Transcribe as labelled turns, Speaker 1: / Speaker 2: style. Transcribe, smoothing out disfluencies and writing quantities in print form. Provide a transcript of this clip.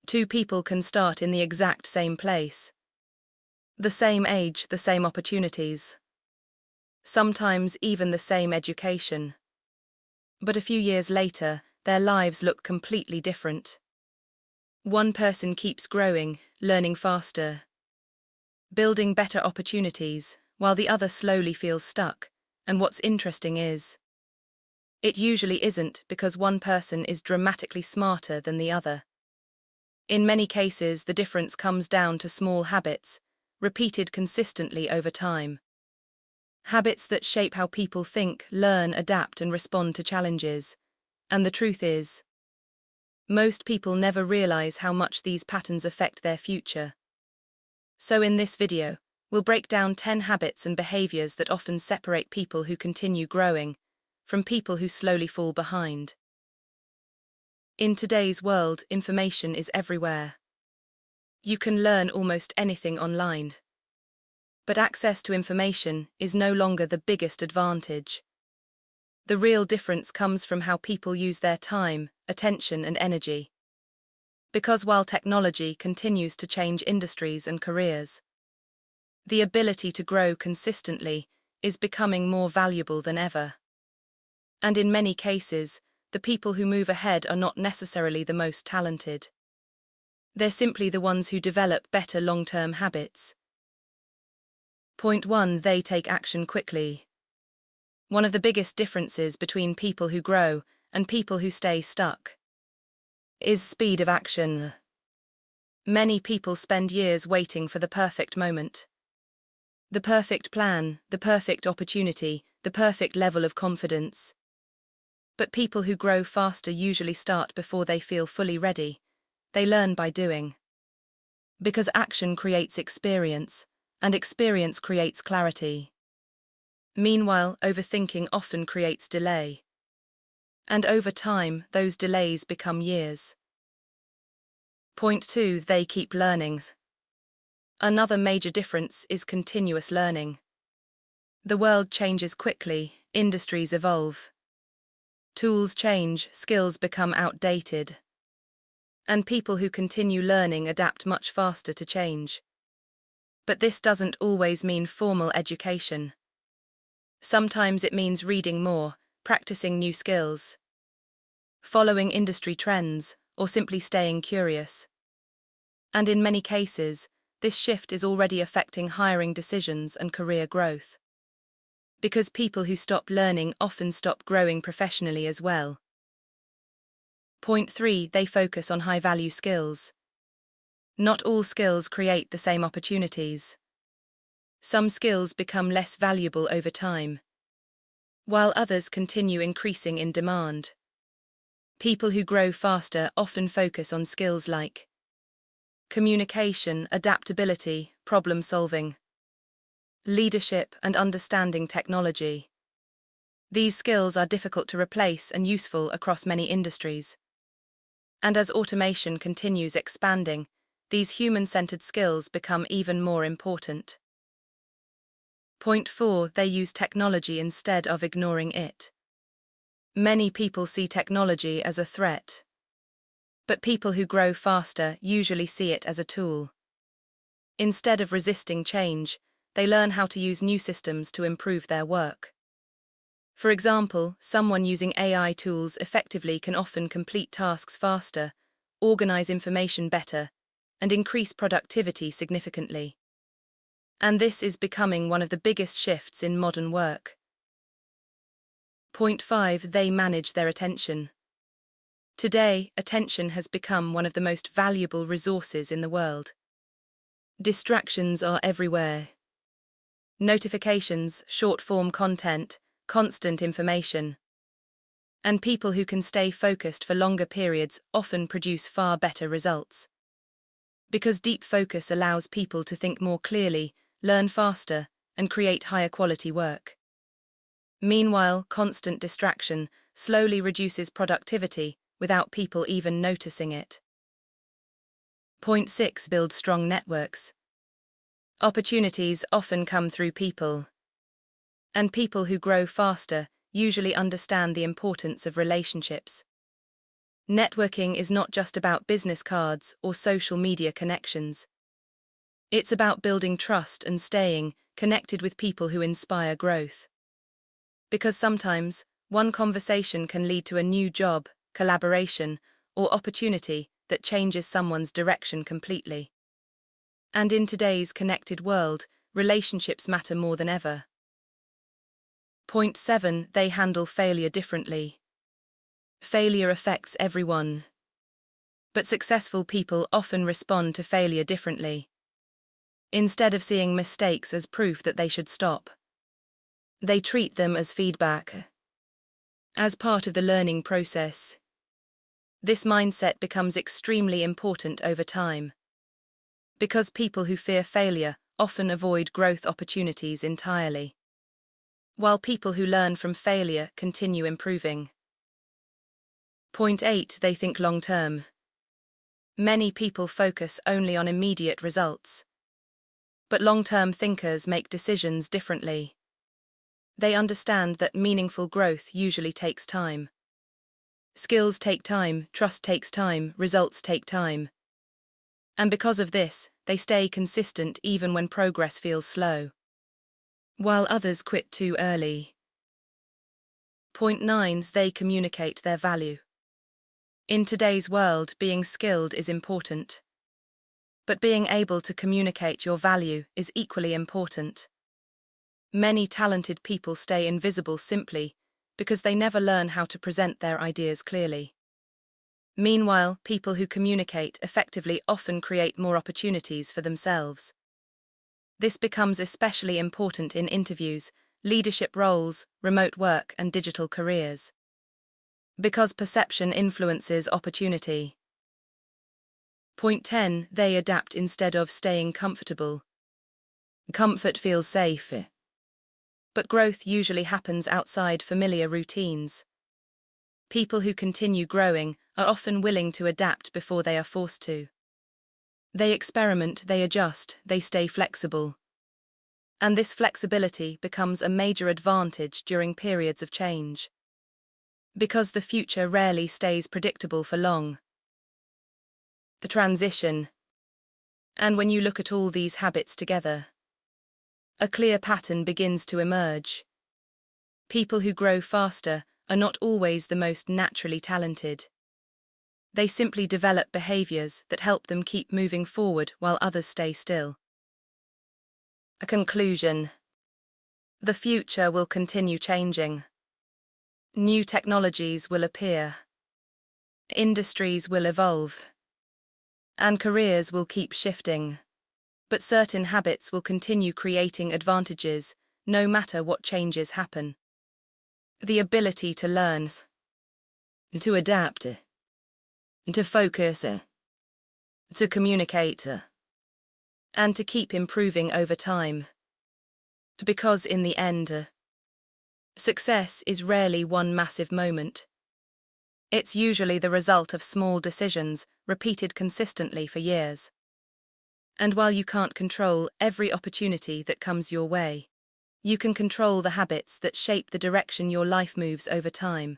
Speaker 1: Two people can start in the exact same place. The same age, the same opportunities. Sometimes even the same education. But a few years later, their lives look completely different. One person keeps growing, learning faster, building better opportunities, while the other slowly feels stuck. And what's interesting is, it usually isn't because one person is dramatically smarter than the other. In many cases, the difference comes down to small habits, repeated consistently over time. Habits that shape how people think, learn, adapt, and respond to challenges. And the truth is, most people never realize how much these patterns affect their future. So in this video, we'll break down 10 habits and behaviors that often separate people who continue growing from people who slowly fall behind. In today's world, information is everywhere. You can learn almost anything online. But access to information is no longer the biggest advantage. The real difference comes from how people use their time, attention, and energy. Because while technology continues to change industries and careers, the ability to grow consistently is becoming more valuable than ever. And in many cases, the people who move ahead are not necessarily the most talented. They're simply the ones who develop better long-term habits. Point 1. They take action quickly. One of the biggest differences between people who grow and people who stay stuck is speed of action. Many people spend years waiting for the perfect moment. The perfect plan, the perfect opportunity, the perfect level of confidence. But people who grow faster usually start before they feel fully ready. They learn by doing. Because action creates experience, and experience creates clarity. Meanwhile, overthinking often creates delay. And over time, those delays become years. Point 2. They keep learning. Another major difference is continuous learning. The world changes quickly, industries evolve. Tools change, skills become outdated. And people who continue learning adapt much faster to change. But this doesn't always mean formal education. Sometimes it means reading more, practicing new skills, following industry trends, or simply staying curious. And in many cases, this shift is already affecting hiring decisions and career growth. Because people who stop learning often stop growing professionally as well. Point 3. They focus on high-value skills. Not all skills create the same opportunities. Some skills become less valuable over time, while others continue increasing in demand. People who grow faster often focus on skills like communication, adaptability, problem-solving, leadership, and understanding technology. These skills are difficult to replace and useful across many industries. And as automation continues expanding, these human-centered skills become even more important. Point 4. They use technology instead of ignoring it. Many people see technology as a threat. But people who grow faster usually see it as a tool. Instead of resisting change, they learn how to use new systems to improve their work. For example, someone using AI tools effectively can often complete tasks faster, organize information better, and increase productivity significantly. And this is becoming one of the biggest shifts in modern work. Point 5. They manage their attention. Today, attention has become one of the most valuable resources in the world. Distractions are everywhere. Notifications, short-form content, constant information. And people who can stay focused for longer periods often produce far better results. Because deep focus allows people to think more clearly, learn faster, and create higher quality work. Meanwhile, constant distraction slowly reduces productivity without people even noticing it. Point 6. Build strong networks. Opportunities often come through people. And people who grow faster usually understand the importance of relationships. Networking is not just about business cards or social media connections. It's about building trust and staying connected with people who inspire growth. Because sometimes, one conversation can lead to a new job, collaboration, or opportunity that changes someone's direction completely. And in today's connected world, relationships matter more than ever. Point 7. They handle failure differently. Failure affects everyone. But successful people often respond to failure differently. Instead of seeing mistakes as proof that they should stop, they treat them as feedback, as part of the learning process. This mindset becomes extremely important over time, because people who fear failure often avoid growth opportunities entirely, while people who learn from failure continue improving. Point 8. They think long-term. Many people focus only on immediate results, but long-term thinkers make decisions differently. They understand that meaningful growth usually takes time. Skills take time, trust takes time, results take time. And because of this, they stay consistent even when progress feels slow, while others quit too early. Point 9. They communicate their value. In today's world, being skilled is important, but being able to communicate your value is equally important. Many talented people stay invisible simply because they never learn how to present their ideas clearly. Meanwhile, people who communicate effectively often create more opportunities for themselves. This becomes especially important in interviews, leadership roles, remote work, and digital careers, because perception influences opportunity. Point 10. They adapt instead of staying comfortable. Comfort feels safe, but growth usually happens outside familiar routines. People who continue growing are often willing to adapt before they are forced to. They experiment, they adjust, they stay flexible. And this flexibility becomes a major advantage during periods of change, because the future rarely stays predictable for long. A transition. And when you look at all these habits together, a clear pattern begins to emerge. People who grow faster are not always the most naturally talented. They simply develop behaviors that help them keep moving forward while others stay still. A conclusion. The future will continue changing. New technologies will appear. Industries will evolve. And careers will keep shifting. But certain habits will continue creating advantages, no matter what changes happen. The ability to learn, to adapt, to focus, to communicate, and to keep improving over time. Because in the end, success is rarely one massive moment. It's usually the result of small decisions repeated consistently for years. And while you can't control every opportunity that comes your way, you can control the habits that shape the direction your life moves over time.